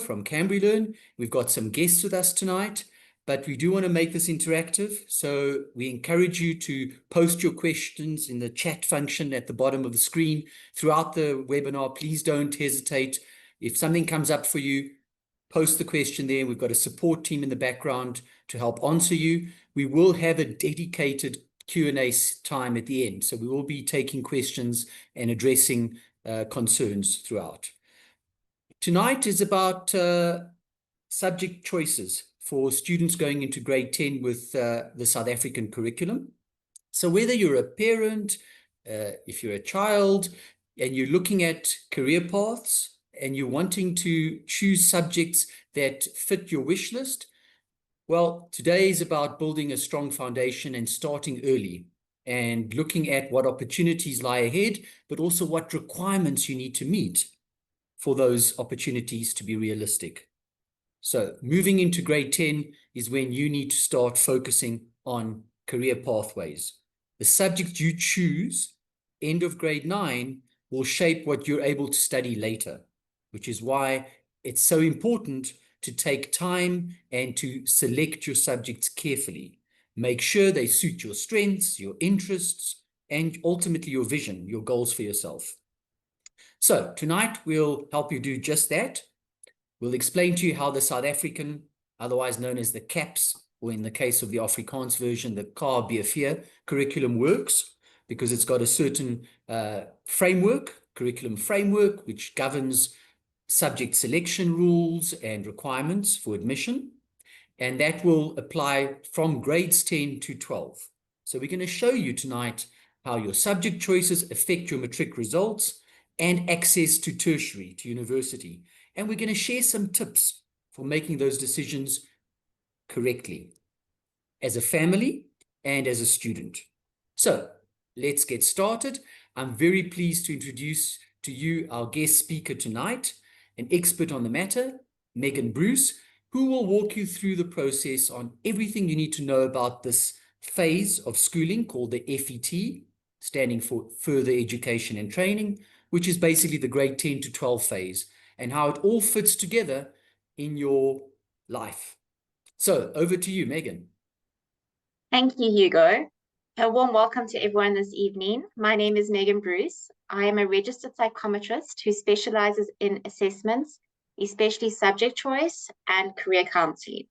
from CambriLearn. We've got some guests with us tonight, but we do want to make this interactive. So we encourage you to post your questions in the chat function at the bottom of the screen throughout the webinar. Please don't hesitate. If something comes up for you, post the question there. We've got a support team in the background to help answer you. We will have a dedicated Q&A time at the end. So we will be taking questions and addressing concerns throughout. Tonight is about subject choices for students going into grade 10 with the South African curriculum. So whether you're a parent, if you're a child, and you're looking at career paths, and you're wanting to choose subjects that fit your wish list, well, today is about building a strong foundation and starting early and looking at what opportunities lie ahead, but also what requirements you need to meet for those opportunities to be realistic. So moving into grade 10 is when you need to start focusing on career pathways. The subject you choose, end of grade 9, will shape what you're able to study later, which is why it's so important to take time and to select your subjects carefully. Make sure they suit your strengths, your interests, and ultimately your vision, your goals for yourself. So tonight we'll help you do just that. We'll explain to you how the South African, otherwise known as the CAPS, or in the case of the Afrikaans version, the KABV curriculum works, because it's got a certain curriculum framework, which governs subject selection rules and requirements for admission. And that will apply from grades 10 to 12. So we're going to show you tonight how your subject choices affect your matric results and access to tertiary, to university. And we're going to share some tips for making those decisions correctly as a family and as a student. So let's get started. I'm very pleased to introduce to you our guest speaker tonight, an expert on the matter, Megan Bruce, who will walk you through the process on everything you need to know about this phase of schooling called the FET, standing for Further Education and Training, which is basically the grade 10 to 12 phase, and how it all fits together in your life. So over to you, Megan. Thank you, Hugo. A warm welcome to everyone this evening. My name is Megan Bruce. I am a registered psychometrist who specializes in assessments, especially subject choice and career counseling.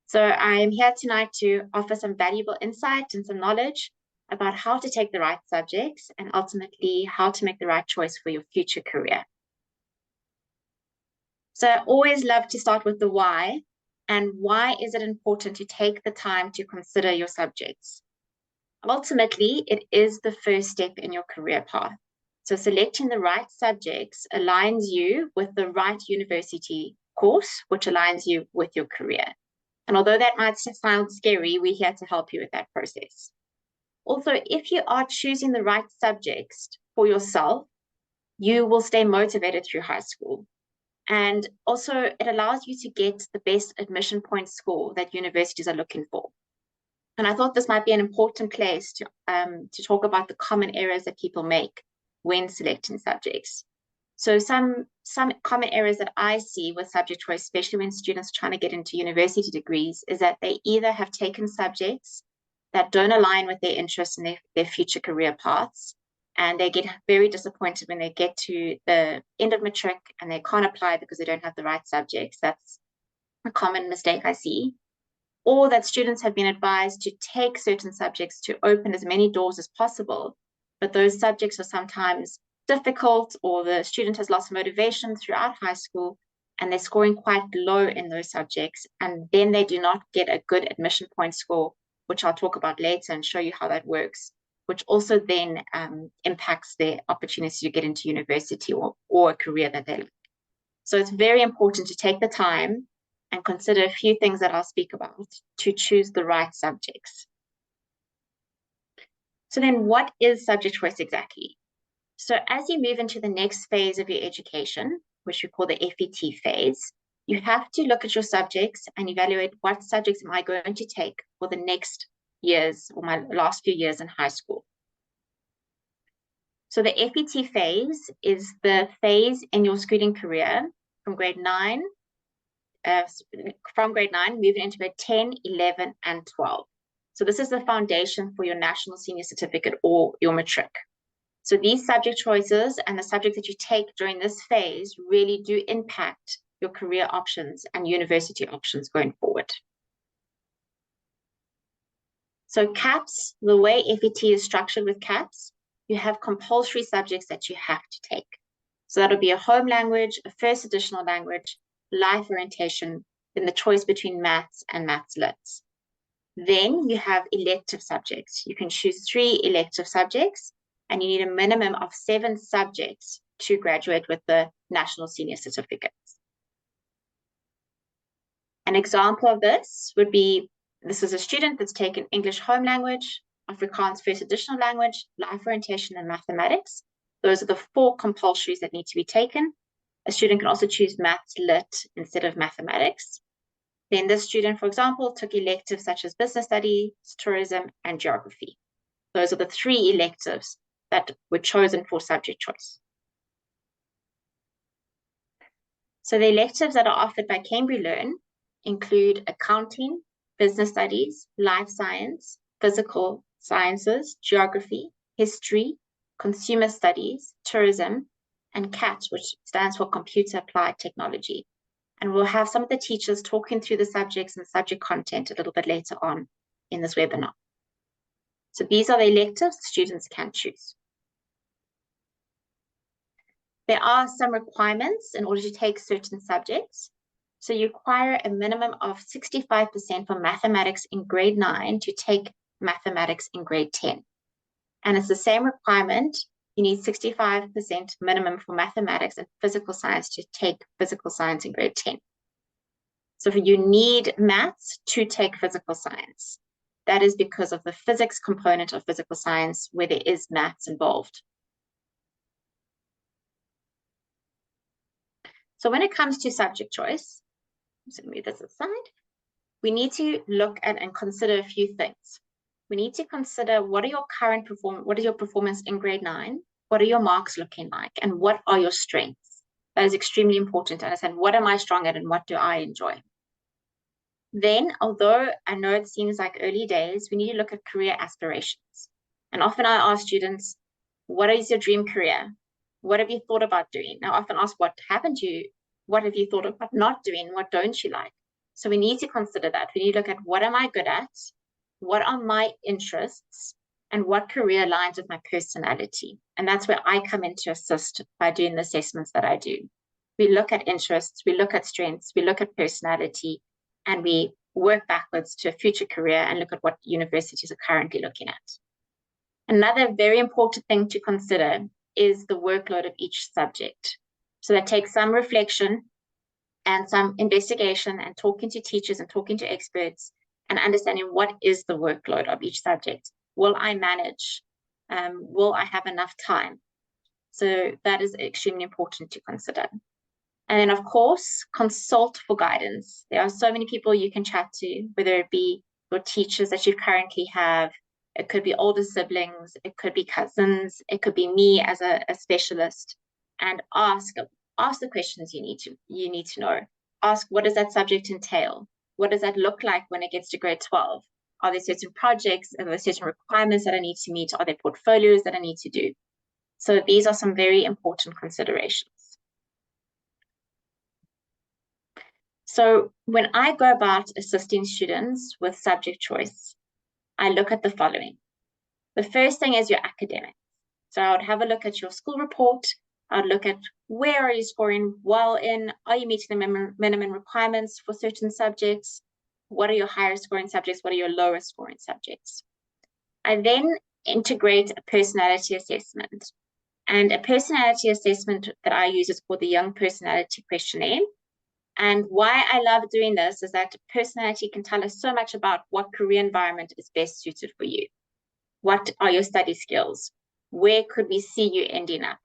So I am here tonight to offer some valuable insight and some knowledge about how to take the right subjects and ultimately how to make the right choice for your future career. So I always love to start with the why, and why is it important to take the time to consider your subjects? Ultimately, it is the first step in your career path. So selecting the right subjects aligns you with the right university course, which aligns you with your career. And although that might sound scary, we're here to help you with that process. Also, if you are choosing the right subjects for yourself, you will stay motivated through high school. And also, it allows you to get the best admission point score that universities are looking for. And I thought this might be an important place to talk about the common errors that people make when selecting subjects. So some common errors that I see with subject choice, especially when students are trying to get into university degrees, is that they either have taken subjects that don't align with their interests and their future career paths, and they get very disappointed when they get to the end of matric and they can't apply because they don't have the right subjects. That's a common mistake I see. Or that students have been advised to take certain subjects to open as many doors as possible, but those subjects are sometimes difficult, or the student has lost motivation throughout high school and they're scoring quite low in those subjects, and then they do not get a good admission point score, which I'll talk about later and show you how that works, which also then impacts their opportunity to get into university or a career that they like. So it's very important to take the time and consider a few things that I'll speak about to choose the right subjects. So then what is subject choice exactly? So as you move into the next phase of your education, which we call the FET phase, you have to look at your subjects and evaluate what subjects am I going to take for the next years or my last few years in high school. So the FET phase is the phase in your schooling career from grade 9 from grade 9, moving into grade 10, 11, and 12. So this is the foundation for your National Senior Certificate or your matric. So these subject choices and the subjects that you take during this phase really do impact your career options and university options going forward. So CAPS, the way FET is structured with CAPS, you have compulsory subjects that you have to take. So that'll be a home language, a first additional language, life orientation, then the choice between maths and maths lits. Then you have elective subjects. You can choose 3 elective subjects, and you need a minimum of 7 subjects to graduate with the National Senior Certificates. An example of this would be, this is a student that's taken English home language, Afrikaans first additional language, life orientation, and mathematics. Those are the 4 compulsories that need to be taken. A student can also choose maths lit instead of mathematics. Then this student, for example, took electives such as business studies, tourism, and geography. Those are the 3 electives that were chosen for subject choice. So the electives that are offered by CambriLearn include accounting, business studies, life science, physical sciences, geography, history, consumer studies, tourism, and CAT, which stands for Computer Applied Technology. And we'll have some of the teachers talking through the subjects and subject content a little bit later on in this webinar. So these are the electives students can choose. There are some requirements in order to take certain subjects. So you require a minimum of 65% for mathematics in grade 9 to take mathematics in grade 10. And it's the same requirement. You need 65% minimum for mathematics and physical science to take physical science in grade 10. So if you need maths to take physical science, that is because of the physics component of physical science where there is maths involved. So when it comes to subject choice, I'm going to move this aside, we need to look at and consider a few things. We need to consider what is your performance in grade 9, what are your marks looking like, and what are your strengths. That is extremely important to understand. What am I strong at and what do I enjoy? Then, although I know it seems like early days, we need to look at career aspirations. And often I ask students, what is your dream career? What have you thought about doing? I often ask, what haven't you? What have you thought about not doing? What don't you like? So we need to consider that. We need to look at what am I good at? What are my interests? And what career aligns with my personality? And that's where I come in to assist by doing the assessments that I do. We look at interests, we look at strengths, we look at personality, and we work backwards to a future career and look at what universities are currently looking at. Another very important thing to consider is the workload of each subject. So that takes some reflection and some investigation and talking to teachers and talking to experts and understanding what is the workload of each subject. Will I manage? Will I have enough time? So that is extremely important to consider. And then, of course, consult for guidance. There are so many people you can chat to, whether it be your teachers that you currently have, it could be older siblings, it could be cousins, it could be me as a specialist, and ask the questions you need to know. Ask, what does that subject entail? What does that look like when it gets to grade 12? Are there certain projects? Are there certain requirements that I need to meet? Are there portfolios that I need to do? So these are some very important considerations. So when I go about assisting students with subject choice, I look at the following. The first thing is your academics. So I would have a look at your school report. I would look at where are you scoring well in? Are you meeting the minimum requirements for certain subjects? What are your higher scoring subjects? What are your lower scoring subjects? I then integrate a personality assessment. And a personality assessment that I use is called the Young Personality Questionnaire. And why I love doing this is that personality can tell us so much about what career environment is best suited for you. What are your study skills? Where could we see you ending up?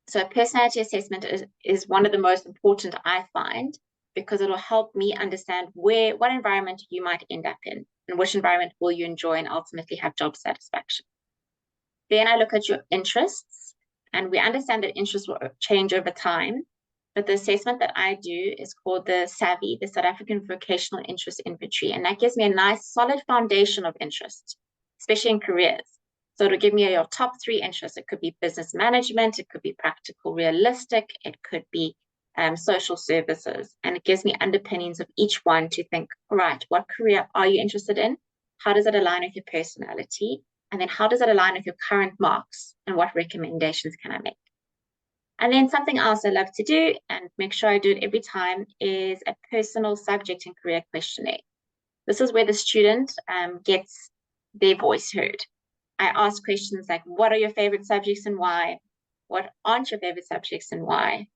So a personality assessment is one of the most important, I find, because it will help me understand what environment you might end up in and which environment will you enjoy and ultimately have job satisfaction. Then I look at your interests, and we understand that interests will change over time. but the assessment that I do is called the SAVI, the South African Vocational Interest Inventory, and that gives me a nice solid foundation of interest, especially in careers. So it'll give me your top 3 interests. It could be business management, it could be practical realistic, it could be social services, and it gives me underpinnings of each one to think, all right, what career are you interested in? How does it align with your personality? And then how does it align with your current marks? And what recommendations can I make? And then something else I love to do, and make sure I do it every time, is a personal subject and career questionnaire. This is where the student gets their voice heard. I ask questions like, what are your favorite subjects and why? What aren't your favorite subjects and why?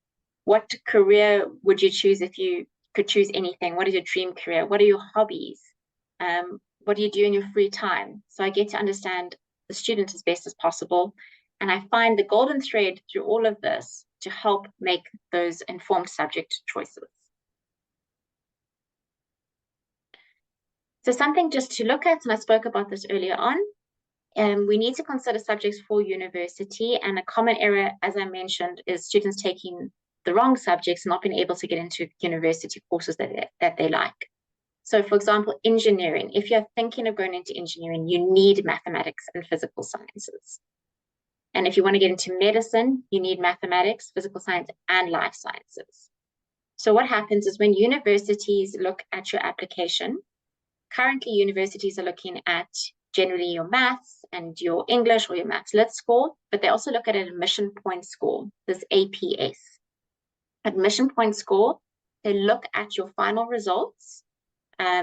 What career would you choose if you could choose anything? What is your dream career? What are your hobbies? What do you do in your free time? So I get to understand the student as best as possible. And I find the golden thread through all of this to help make those informed subject choices. So something just to look at, and I spoke about this earlier on, we need to consider subjects for university. And a common error, as I mentioned, is students taking the wrong subjects and not being able to get into university courses that they like. So for example, engineering, if you're thinking of going into engineering, you need mathematics and physical sciences. And if you want to get into medicine, you need mathematics, physical science, and life sciences. So what happens is when universities look at your application, currently universities are looking at generally your maths and your English or your maths lit score, but they also look at an admission point score, this APS. Admission point score, they look at your final results.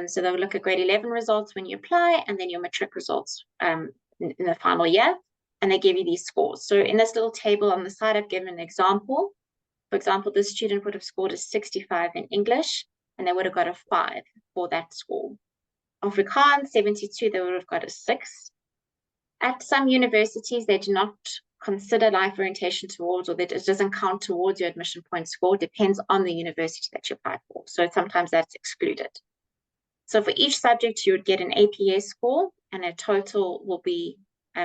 So they'll look at grade 11 results when you apply, and then your matric results in the final year, and they give you these scores. So in this little table on the side, I've given an example. For example, this student would have scored a 65 in English, and they would have got a 5 for that score. Afrikaans, 72, they would have got a 6. At some universities, they do not consider life orientation towards, or that it doesn't count towards your admission point score. It depends on the university that you apply for. So sometimes that's excluded. So for each subject, you would get an APS score, and a total will be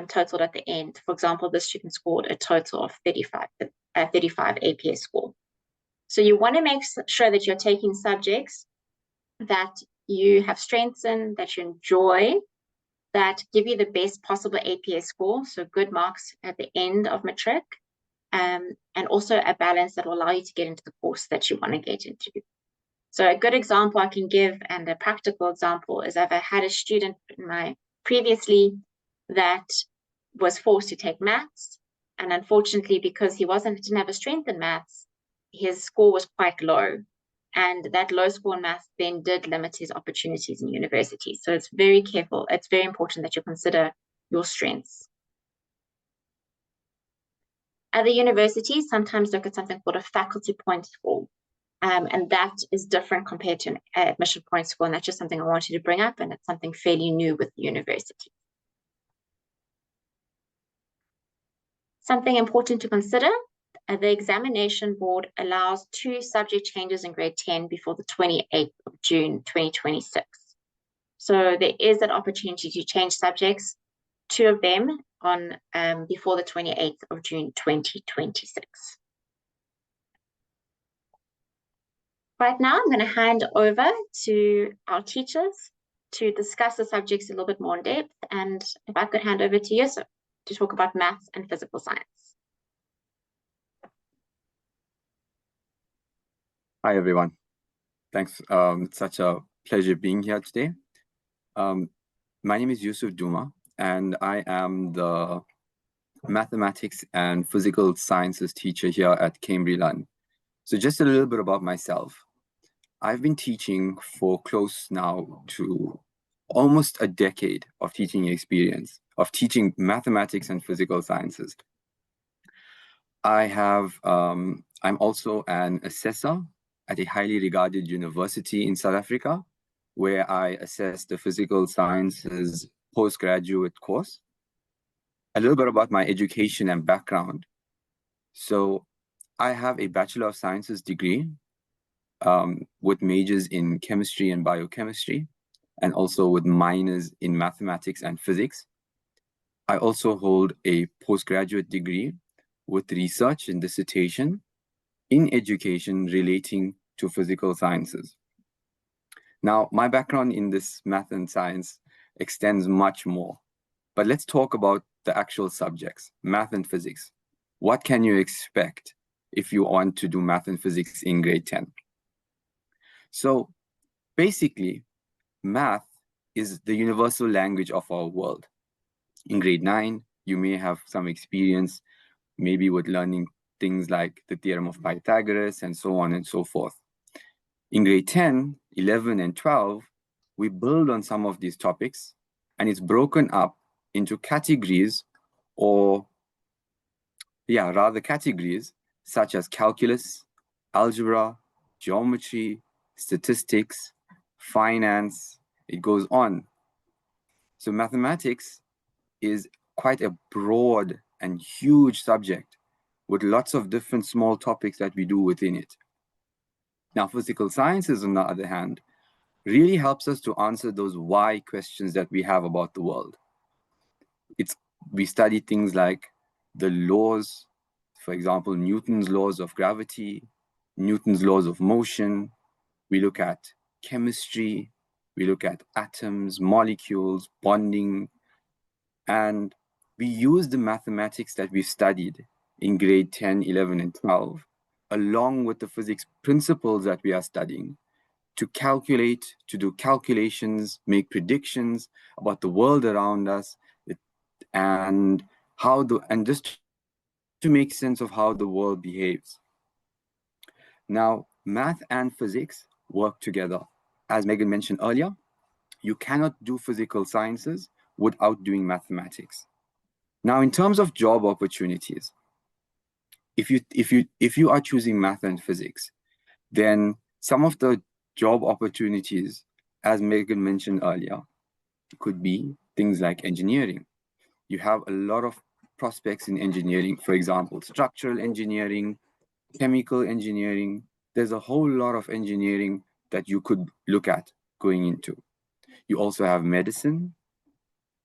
totaled at the end. For example, the student scored a total of 35 APS score. So you want to make sure that you're taking subjects that you have strengths in, that you enjoy, that give you the best possible APS score, so good marks at the end of matric, and also a balance that will allow you to get into the course that you want to get into. So a good example I can give, and a practical example, is I've had a student previously that was forced to take maths, and unfortunately, because he didn't have a strength in maths, his score was quite low. And that low score in maths then did limit his opportunities in university. So it's very important that you consider your strengths. Other universities sometimes look at something called a faculty point score. And that is different compared to an admission point score. And that's just something I wanted to bring up, and it's something fairly new with the university. Something important to consider, the examination board allows 2 subject changes in grade 10 before the 28th of June, 2026. So there is that opportunity to change subjects, 2 of them on before the 28th of June, 2026. Right now, I'm going to hand over to our teachers to discuss the subjects a little bit more in depth. And if I could hand over to Yusuf to talk about maths and physical science. Hi, everyone. Thanks. It's such a pleasure being here today. My name is Yusuf Duma, and I am the mathematics and physical sciences teacher here at CambriLearn. So just a little bit about myself. I've been teaching for close now to almost a decade of teaching experience, of teaching mathematics and physical sciences. I'm also an assessor at a highly regarded university in South Africa, where I assess the physical sciences postgraduate course. A little bit about my education and background. So I have a Bachelor of Sciences degree with majors in chemistry and biochemistry, and also with minors in mathematics and physics. I also hold a postgraduate degree with research and dissertation in education relating to physical sciences. Now, my background in this math and science extends much more, but let's talk about the actual subjects, math and physics. What can you expect if you want to do math and physics in grade 10? So basically, math is the universal language of our world. In grade 9, you may have some experience maybe with learning things like the theorem of Pythagoras and so on and so forth. In grade 10, 11, and 12, we build on some of these topics, and it's broken up into categories, or rather categories such as calculus, algebra, geometry, statistics, finance. It goes on. So mathematics is quite a broad and huge subject with lots of different small topics that we do within it. Now, physical sciences, on the other hand, really helps us to answer those why questions that we have about the world. We study things like the laws, for example, Newton's laws of gravity, Newton's laws of motion. We look at chemistry, we look at atoms, molecules, bonding, and we use the mathematics that we studied in grade 10, 11, and 12, along with the physics principles that we are studying, to calculate, to do calculations, make predictions about the world around us, and just to make sense of how the world behaves. Now, math and physics work together. As Megan mentioned earlier, you cannot do physical sciences without doing mathematics. Now, in terms of job opportunities, if you are choosing math and physics, then some of the job opportunities, as Megan mentioned earlier, could be things like engineering. You have a lot of prospects in engineering, for example, structural engineering, chemical engineering. There's a whole lot of engineering that you could look at going into. You also have medicine.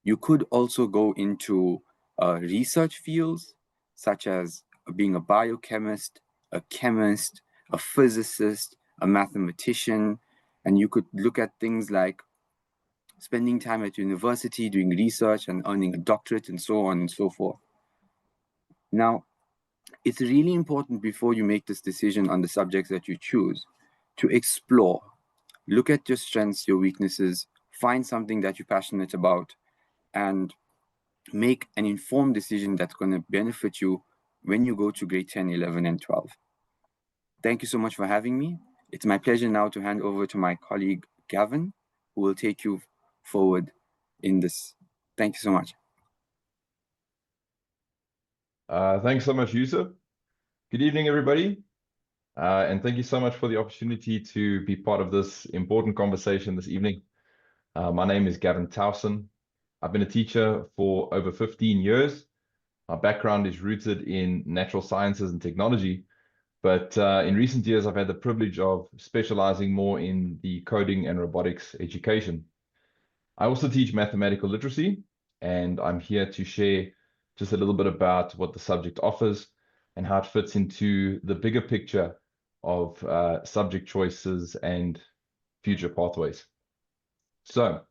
You could also go into research fields, such as being a biochemist, a chemist, a physicist, a mathematician, and you could look at things like spending time at university, doing research and earning a doctorate, and so on and so forth. Now, it's really important before you make this decision on the subjects that you choose to explore, look at your strengths, your weaknesses, find something that you're passionate about, and make an informed decision that's going to benefit you when you go to grade 10, 11, and 12. Thank you so much for having me. It's my pleasure now to hand over to my colleague, Gavin, who will take you forward in this. Thank you so much. Thanks so much, Yusuf. Good evening, everybody. And thank you so much for the opportunity to be part of this important conversation this evening. My name is Gavin Towson. I've been a teacher for over 15 years. My background is rooted in natural sciences and technology, but in recent years, I've had the privilege of specializing more in the coding and robotics education. I also teach mathematical literacy, and I'm here to share just a little bit about what the subject offers and how it fits into the bigger picture of subject choices and future pathways. So,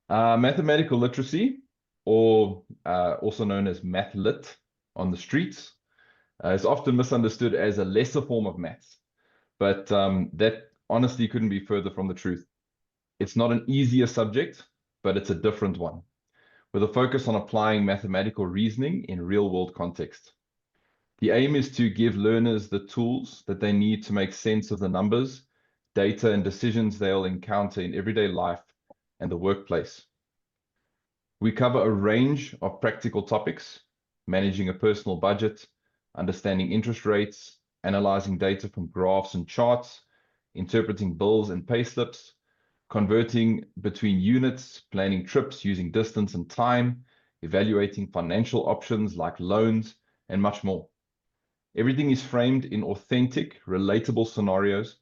mathematical literacy, or also known as math lit on the streets, is often misunderstood as a lesser form of maths, but that honestly couldn't be further from the truth. It's not an easier subject, but it's a different one, with a focus on applying mathematical reasoning in real-world context. The aim is to give learners the tools that they need to make sense of the numbers, data, and decisions they'll encounter in everyday life and the workplace. We cover a range of practical topics: managing a personal budget, understanding interest rates, analyzing data from graphs and charts, interpreting bills and payslips, converting between units, planning trips using distance and time, evaluating financial options like loans, and much more. Everything is framed in authentic, relatable scenarios,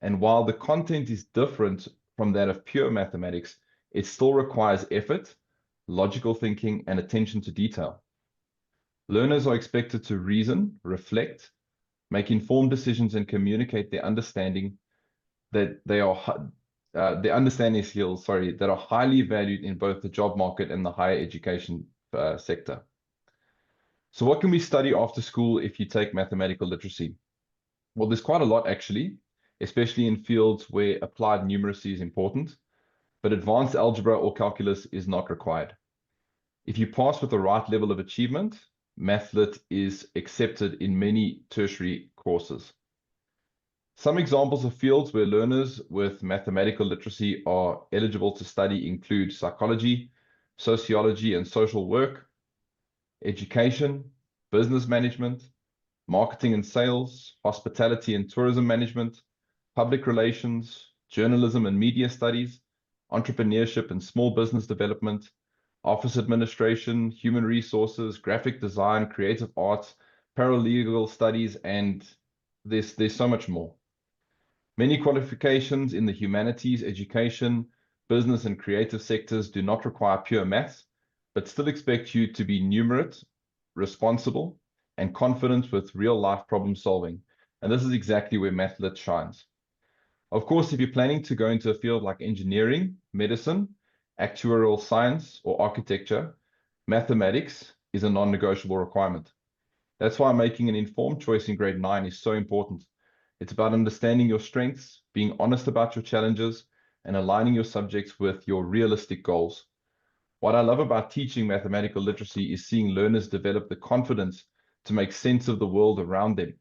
and while the content is different from that of pure mathematics, it still requires effort, logical thinking, and attention to detail. Learners are expected to reason, reflect, make informed decisions, and communicate their understanding that they are their understanding skills, sorry, that are highly valued in both the job market and the higher education sector. So what can we study after school if you take mathematical literacy? Well, there's quite a lot actually, especially in fields where applied numeracy is important, but advanced algebra or calculus is not required. If you pass with the right level of achievement, MathLit is accepted in many tertiary courses. Some examples of fields where learners with mathematical literacy are eligible to study include psychology, sociology and social work, education, business management, marketing and sales, hospitality and tourism management, public relations, journalism and media studies, entrepreneurship and small business development, office administration, human resources, graphic design, creative arts, paralegal studies, and there's so much more. Many qualifications in the humanities, education, business, and creative sectors do not require pure maths, but still expect you to be numerate, responsible, and confident with real-life problem solving. And this is exactly where MathLit shines. Of course, if you're planning to go into a field like engineering, medicine, actuarial science, or architecture, mathematics is a non-negotiable requirement. That's why making an informed choice in grade 9 is so important. It's about understanding your strengths, being honest about your challenges, and aligning your subjects with your realistic goals. What I love about teaching mathematical literacy is seeing learners develop the confidence to make sense of the world around them.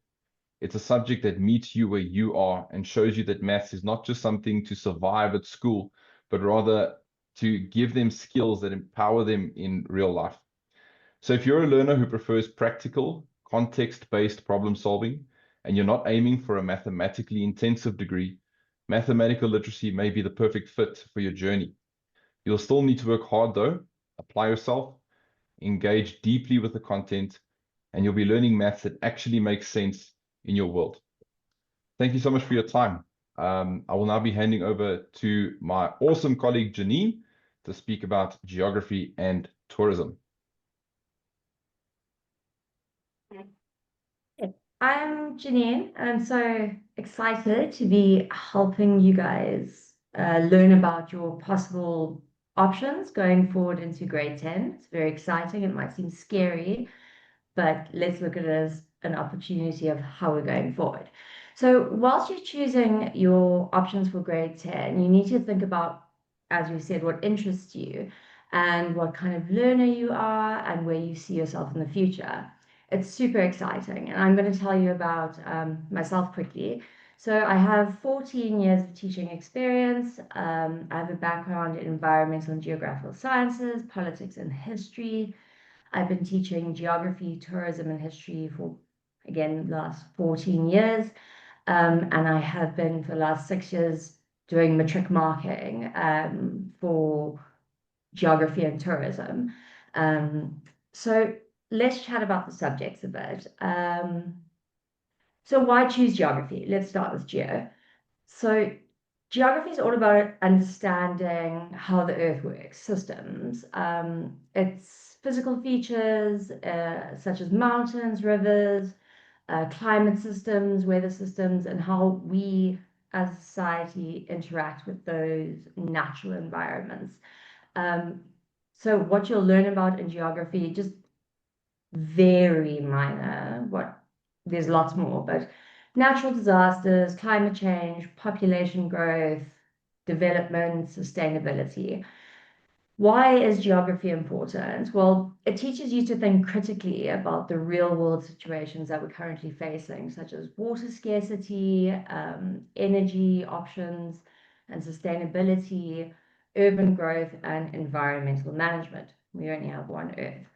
It's a subject that meets you where you are and shows you that maths is not just something to survive at school, but rather to give them skills that empower them in real life. So if you're a learner who prefers practical, context-based problem solving, and you're not aiming for a mathematically intensive degree, mathematical literacy may be the perfect fit for your journey. You'll still need to work hard though, apply yourself, engage deeply with the content, and you'll be learning maths that actually makes sense in your world. Thank you so much for your time. I will now be handing over to my awesome colleague Janine to speak about geography and tourism. I'm Janine, and I'm so excited to be helping you guys learn about your possible options going forward into grade 10. It's very exciting. It might seem scary, but let's look at it as an opportunity of how we're going forward. So whilst you're choosing your options for grade 10, you need to think about, as we said, what interests you and what kind of learner you are and where you see yourself in the future. It's super exciting, and I'm going to tell you about myself quickly. So I have 14 years of teaching experience. I have a background in environmental and geographical sciences, politics and history. I've been teaching geography, tourism, and history for, again, the last 14 years. And I have been for the last 6 years doing matric marking for geography and tourism. So let's chat about the subjects a bit. So why choose geography? Let's start with geo. So geography is all about understanding how the earth works, systems. Its physical features such as mountains, rivers, climate systems, weather systems, and how we as a society interact with those natural environments. So what you'll learn about in geography, just very minor, there's lots more, but natural disasters, climate change, population growth, development, sustainability. Why is geography important? Well, it teaches you to think critically about the real world situations that we're currently facing, such as water scarcity, energy options, and sustainability, urban growth, and environmental management. We only have one Earth.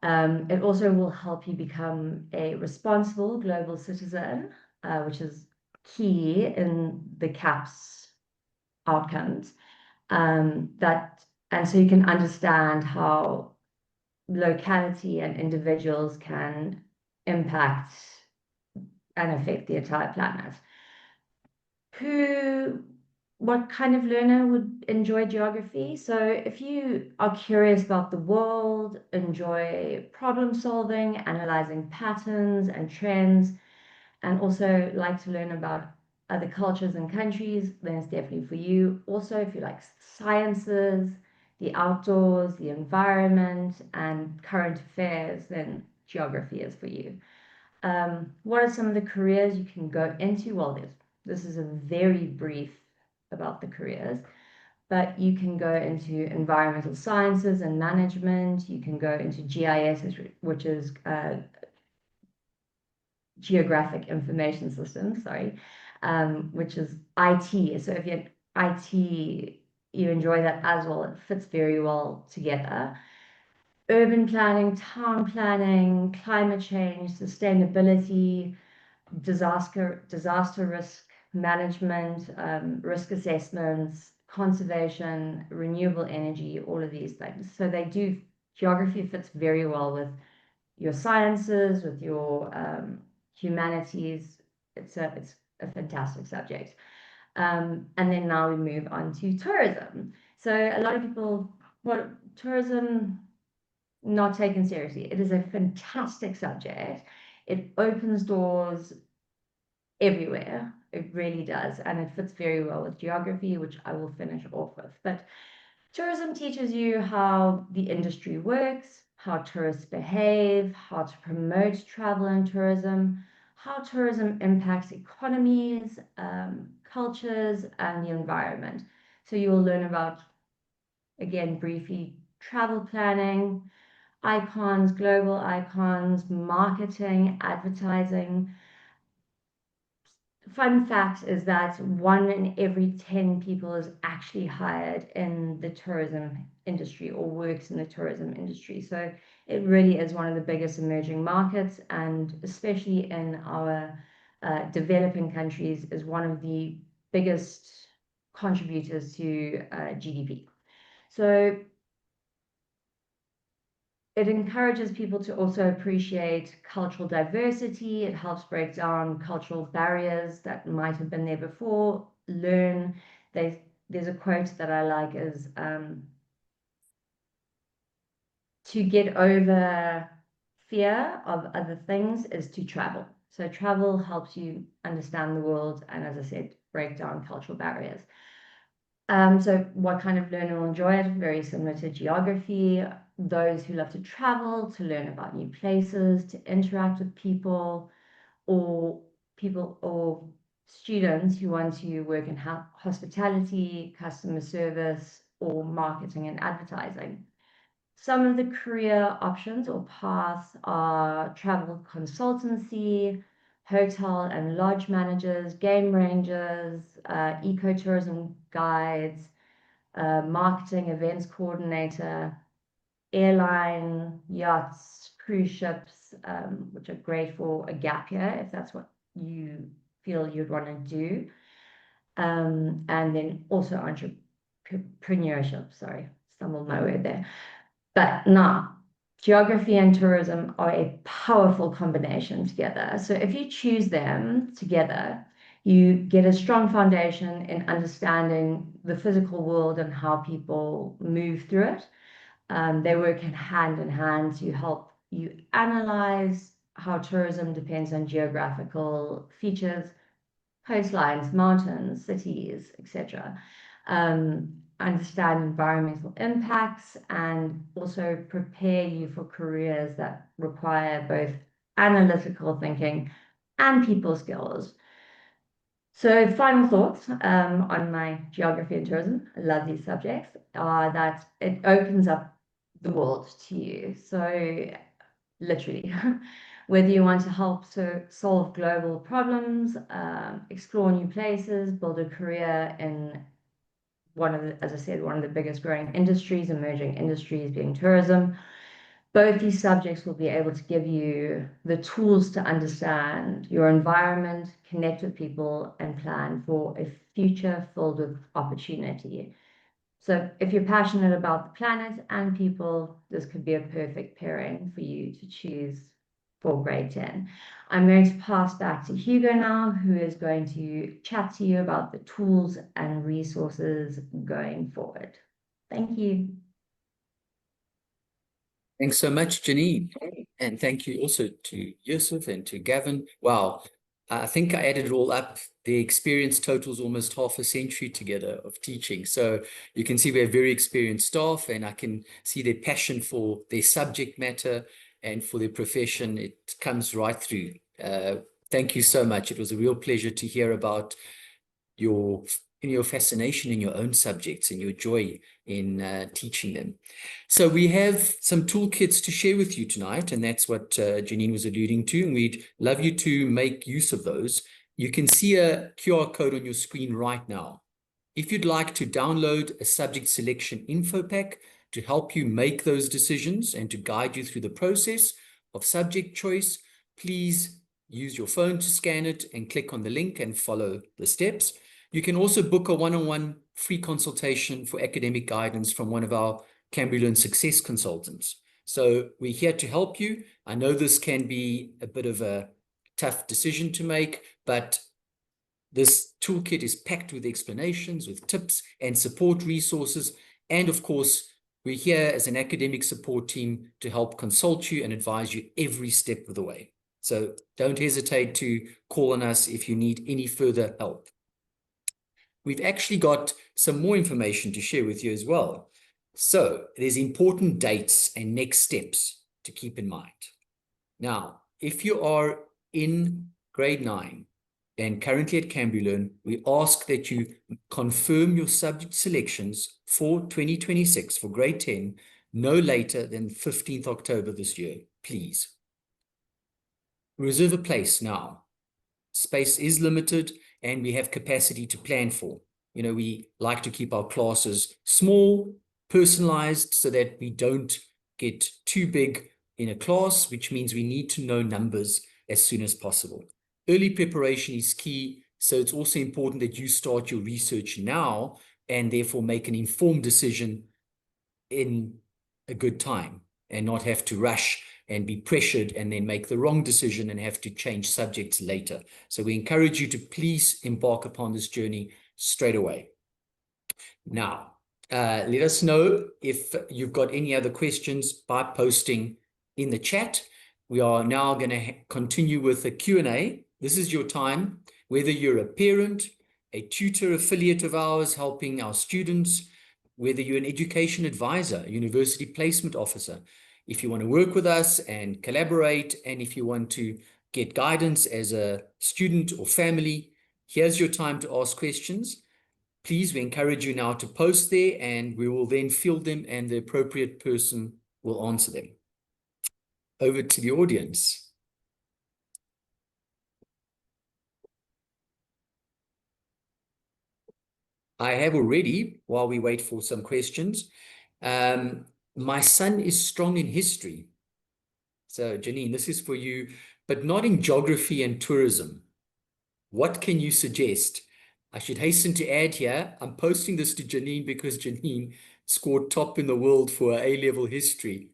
It also will help you become a responsible global citizen, which is key in the CAPS outcomes. And so you can understand how locality and individuals can impact and affect the entire planet. What kind of learner would enjoy geography? So if you are curious about the world, enjoy problem solving, analyzing patterns and trends, and also like to learn about other cultures and countries, then it's definitely for you. Also, if you like sciences, the outdoors, the environment, and current affairs, then geography is for you. What are some of the careers you can go into? Well, this is a very brief about the careers, but you can go into environmental sciences and management. You can go into GIS, which is Geographic Information Systems, sorry, which is IT. So if you're IT, you enjoy that as well. It fits very well together. Urban planning, town planning, climate change, sustainability, disaster risk management, risk assessments, conservation, renewable energy, all of these things. So geography fits very well with your sciences, with your humanities. It's a fantastic subject. And then now we move on to tourism. So a lot of people, tourism, not taken seriously. It is a fantastic subject. It opens doors everywhere. It really does. And it fits very well with geography, which I will finish off with. But tourism teaches you how the industry works, how tourists behave, how to promote travel and tourism, how tourism impacts economies, cultures, and the environment. So you will learn about, again, briefly, travel planning, icons, global icons, marketing, advertising. Fun fact is that 1 in every 10 people is actually hired in the tourism industry or works in the tourism industry. So it really is one of the biggest emerging markets, and especially in our developing countries is one of the biggest contributors to GDP. So it encourages people to also appreciate cultural diversity. It helps break down cultural barriers that might have been there before. Learn. There's a quote that I like is to get over fear of other things is to travel. So travel helps you understand the world and, as I said, break down cultural barriers. So what kind of learner will enjoy it? Very similar to geography. Those who love to travel, to learn about new places, to interact with people, or students who want to work in hospitality, customer service, or marketing and advertising. Some of the career options or paths are travel consultancy, hotel and lodge managers, game rangers, ecotourism guides, marketing events coordinator, airline, yachts, cruise ships, which are great for a gap year if that's what you feel you'd want to do. And then also entrepreneurship, sorry, stumbled my word there. But now, geography and tourism are a powerful combination together. So if you choose them together, you get a strong foundation in understanding the physical world and how people move through it. They work hand in hand to help you analyze how tourism depends on geographical features, coastlines, mountains, cities, etc. Understand environmental impacts, and also prepare you for careers that require both analytical thinking and people skills. So final thoughts on my geography and tourism, I love these subjects, are that it opens up the world to you. So literally, whether you want to help solve global problems, explore new places, build a career in as I said, one of the biggest growing industries, emerging industries being tourism, both these subjects will be able to give you the tools to understand your environment, connect with people, and plan for a future filled with opportunity. So if you're passionate about the planet and people, this could be a perfect pairing for you to choose for grade 10. I'm going to pass back to Hugo now, who is going to chat to you about the tools and resources going forward. Thank you. Thanks so much, Janine. And thank you also to Yusuf and to Gavin. Wow, I think I added it all up. The experience totals almost half a century together of teaching. So you can see we have very experienced staff, and I can see their passion for their subject matter and for their profession. It comes right through. Thank you so much. It was a real pleasure to hear about your fascination in your own subjects and your joy in teaching them. So we have some toolkits to share with you tonight, and that's what Janine was alluding to, and we'd love you to make use of those. You can see a QR code on your screen right now. If you'd like to download a subject selection info pack to help you make those decisions and to guide you through the process of subject choice, please use your phone to scan it and click on the link and follow the steps. You can also book a one-on-one free consultation for academic guidance from one of our CambriLearn success consultants. So we're here to help you. I know this can be a bit of a tough decision to make, but this toolkit is packed with explanations, with tips and support resources. And of course, we're here as an academic support team to help consult you and advise you every step of the way. So don't hesitate to call on us if you need any further help. We've actually got some more information to share with you as well. So there's important dates and next steps to keep in mind. Now, if you are in grade 9 and currently at CambriLearn, we ask that you confirm your subject selections for 2026 for grade 10 no later than 15th October this year, please. Reserve a place now. Space is limited and we have capacity to plan for. You know, we like to keep our classes small, personalized, so that we don't get too big in a class, which means we need to know numbers as soon as possible. Early preparation is key, so it's also important that you start your research now and therefore make an informed decision in a good time and not have to rush and be pressured and then make the wrong decision and have to change subjects later. So we encourage you to please embark upon this journey straight away. Now, let us know if you've got any other questions by posting in the chat. We are now going to continue with the Q&A. This is your time, whether you're a parent, a tutor affiliate of ours helping our students, whether you're an education advisor, a university placement officer, if you want to work with us and collaborate, and if you want to get guidance as a student or family, here's your time to ask questions. Please, we encourage you now to post there, and we will then field them and the appropriate person will answer them. Over to the audience. I have already, while we wait for some questions, my son is strong in history. So, Janine, this is for you, but not in geography and tourism. What can you suggest? I should hasten to add here, I'm posting this to Janine because Janine scored top in the world for A-level history.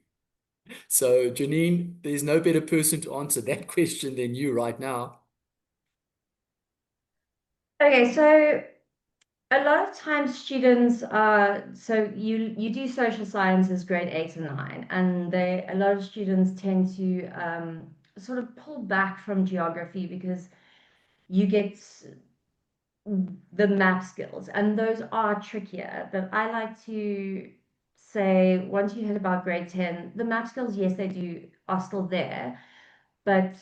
So, Janine, there's no better person to answer that question than you right now. Okay, so a lot of times students so you do social sciences grade 8 and 9, and a lot of students tend to sort of pull back from geography because you get the map skills, and those are trickier. But I like to say once you hit about grade 10, the map skills, yes, are still there, but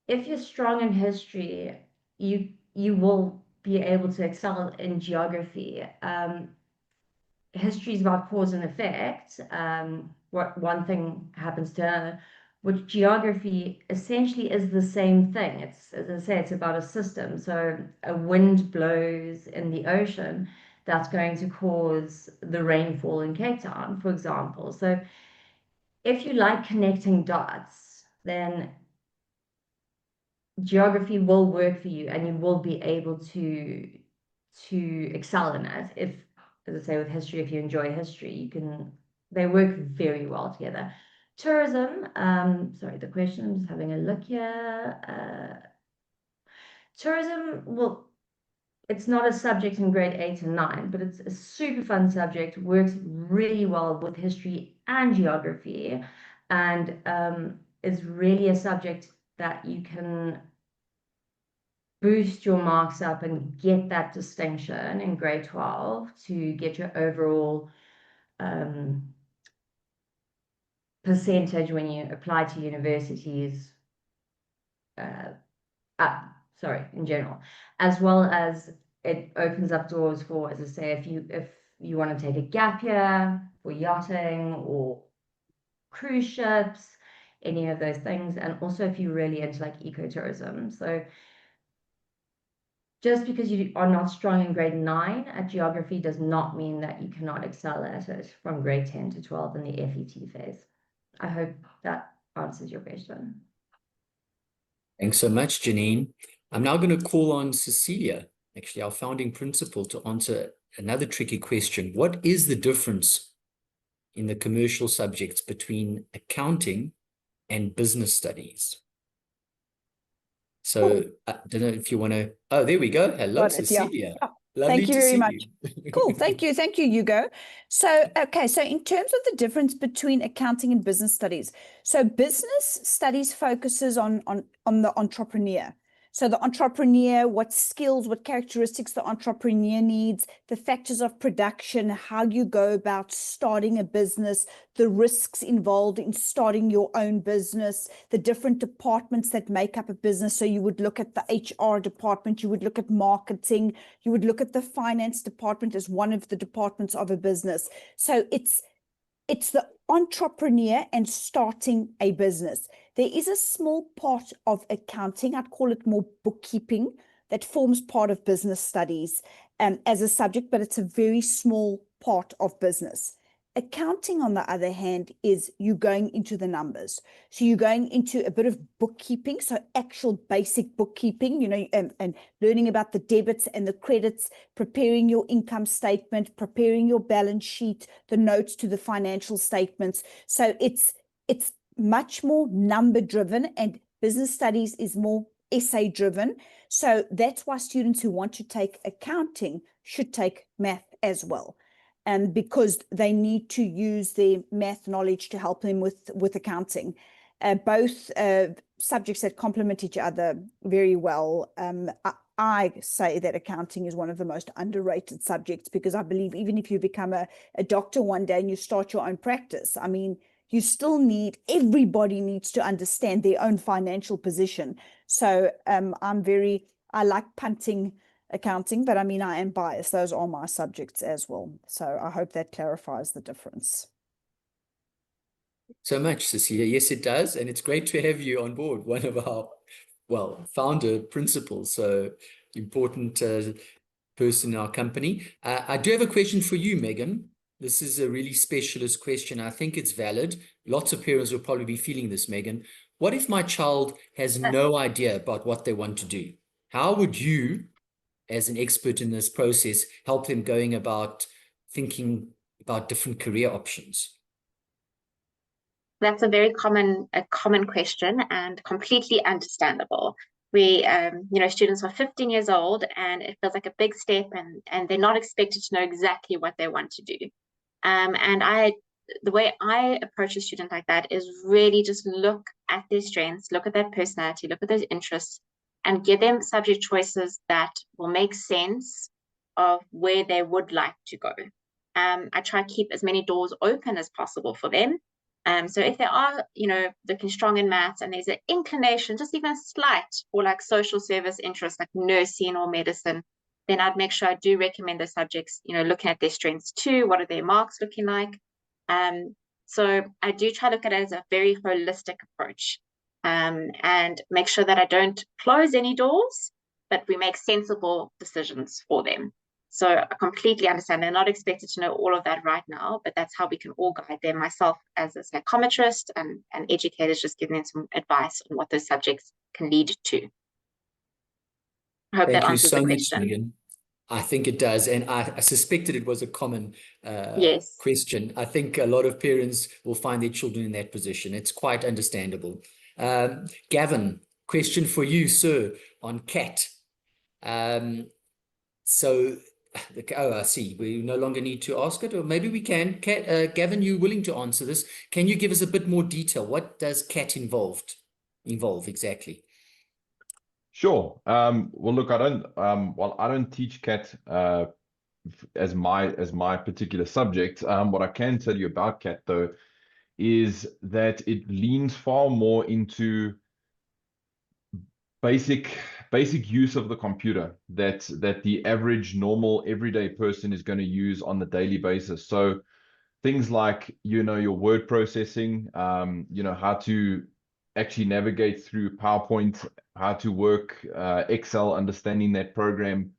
if you're strong in history, you will be able to excel in geography. History is about cause and effect. What one thing happens to another, which geography essentially is the same thing. It's, as I say, it's about a system. So a wind blows in the ocean, that's going to cause the rainfall in Cape Town, for example. So if you like connecting dots, then geography will work for you and you will be able to excel in it. If, as I say, with history, if you enjoy history, they work very well together. Tourism, sorry, the question, I'm just having a look here. Tourism, well, it's not a subject in grade 8 and 9, but it's a super fun subject, works really well with history and geography, and is really a subject that you can bboost your marks up and get that distinction in grade 12 to get your overall percentage when you apply to universities up, sorry, in general, as well as it opens up doors for, as I say, if you want to take a gap year for yachting or cruise ships, any of those things, and also if you're really into like ecotourism. So just because you are not strong in grade 9 at geography does not mean that you cannot excel at it from grade 10 to 12 in the FET phase. I hope that answers your question. Thanks so much, Janine. I'm now going to call on Cecilia, actually our founding principal, to answer another tricky question. What is the difference in the commercial subjects between accounting and business studies? So I don't know if you want to, oh, there we go. Hello, Cecilia. Yeah. Lovely Thank you to very see much. you. Cool. Thank you, Hugo. So, okay, so in terms of the difference between accounting and business studies, so business studies focuses on the entrepreneur. So the entrepreneur, what skills, what characteristics the entrepreneur needs, the factors of production, how you go about starting a business, the risks involved in starting your own business, the different departments that make up a business. So you would look at the HR department, you would look at marketing, you would look at the finance department as one of the departments of a business. So it's the entrepreneur and starting a business. There is a small part of accounting, I'd call it more bookkeeping, that forms part of business studies as a subject, but it's a very small part of business. Accounting, on the other hand, is you going into the numbers. So you're going into a bit of bookkeeping, so actual basic bookkeeping, and learning about the debits and the credits, preparing your income statement, preparing your balance sheet, the notes to the financial statements. So it's much more number driven, and business studies is more essay driven. So that's why students who want to take accounting should take math as well. Because they need to use their math knowledge to help them with accounting. Both subjects that complement each other very well. I say that accounting is one of the most underrated subjects, because I believe even if you become a doctor one day and you start your own practice, I mean, you still everybody needs to understand their own financial position. So I like punting accounting, but I mean, I am biased. Those are my subjects as well. So I hope that clarifies the difference. So much, Cecilia. Yes, it does. And it's great to have you on board, one of our, founder principals. So important person in our company. I do have a question for you, Megan. This is a really specialist question. I think it's valid. Lots of parents will probably be feeling this, Megan. What if my child has no idea about what they want to do? How would you, as an expert in this process, help them going about thinking about different career options? That's a very common question, and completely understandable. We, students are 15 years old, and it feels like a big step, and they're not expected to know exactly what they want to do. The way I approach a student like that is really just look at their strengths, look at their personality, look at those interests, and give them subject choices that will make sense of where they would like to go. I try to keep as many doors open as possible for them. So if they are, looking strong in maths and there's an inclination, just even slight, for like social service interests like nursing or medicine, then I'd make sure I do recommend those subjects, looking at their strengths too. What are their marks looking like? So I do try to look at it as a very holistic approach, and make sure that I don't close any doors, but we make sensible decisions for them. So I completely understand they're not expected to know all of that right now, but that's how we can all guide them. Myself as a psychometrist and educators, just giving them some advice on what those subjects can lead to. I hope that answers the question. Thank you so much, Megan. I think it does. And I suspected it was a common question. I think a lot of parents will find their children in that position. It's quite understandable. Gavin, question for you, sir, on CAT. I see. We no longer need to ask it, or maybe we can. Gavin, you willing to answer this? Can you give us a bit more detail? What does CAT involve exactly? Sure. Well, look, I don't teach CAT as my particular subject. What I can tell you about CAT though is that it leans far more into basic use of the computer that the average normal everyday person is going to use on the daily basis. So things like, your word processing, how to actually navigate through PowerPoint, how to work Excel, understanding that program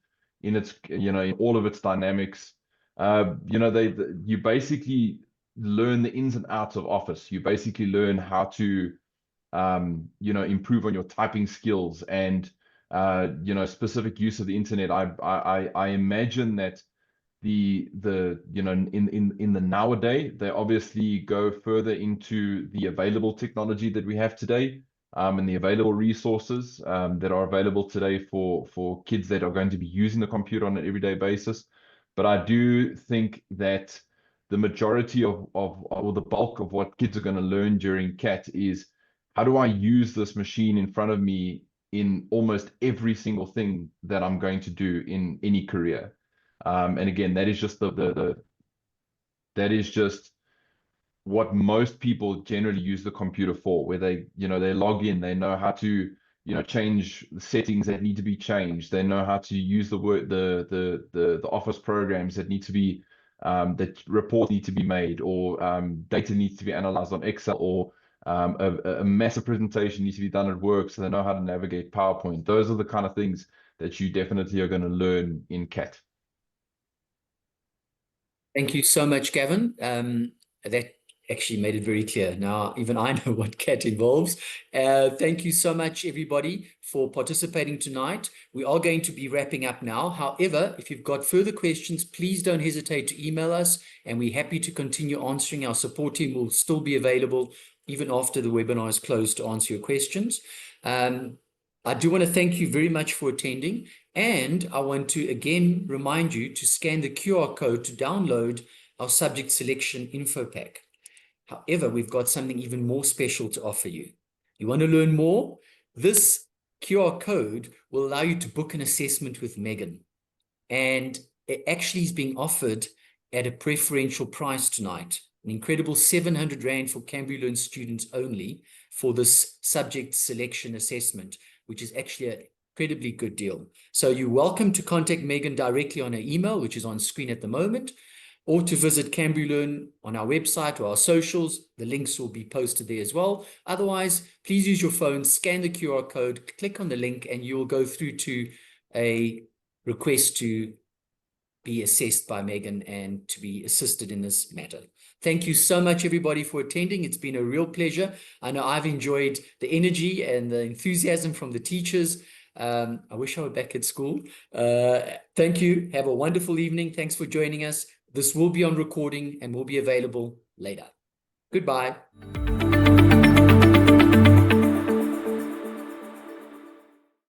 in its, in all of its dynamics. You basically learn the ins and outs of Office. You basically learn how to, improve on your typing skills and, specific use of the internet. I imagine that in the nowadays, they obviously go further into the available technology that we have today, and the available resources that are available today for kids that are going to be using the computer on an everyday basis. But I do think that the majority or the bulk of what kids are going to learn during CAT is, how do I use this machine in front of me in almost every single thing that I'm going to do in any career. And again, that is just that is just what most people generally use the computer for, where they log in, they know how to change the settings that need to be changed, they know how to use the Office programs that need to be that reports need to be made, or data needs to be analyzed on Excel, or a massive presentation needs to be done at work, so they know how to navigate PowerPoint. Those are the kind of things that you definitely are going to learn in CAT. Thank you so much, Gavin. That actually made it very clear. Now, even I know what CAT involves. Thank you so much, everybody, for participating tonight. We are going to be wrapping up now. However, if you've got further questions, please don't hesitate to email us, and we're happy to continue answering. Our support team will still be available even after the webinar is closed to answer your questions. I do want to thank you very much for attending, and I want to again remind you to scan the QR code to download our subject selection info pack. However, we've got something even more special to offer you. You want to learn more? This QR code will allow you to book an assessment with Megan, and it actually is being offered at a preferential price tonight. An incredible 700 Rand for CambriLearn students only for this subject selection assessment, which is actually an incredibly good deal. So you're welcome to contact Megan directly on her email, which is on screen at the moment, or to visit CambriLearn on our website or our socials. The links will be posted there as well. Otherwise, please use your phone, scan the QR code, click on the link, and you'll go through to a request to be assessed by Megan and to be assisted in this matter. Thank you so much, everybody, for attending. It's been a real pleasure. I know I've enjoyed the energy and the enthusiasm from the teachers. I wish I were back at school. Thank you. Have a wonderful evening. Thanks for joining us. This will be on recording and will be available later. Goodbye.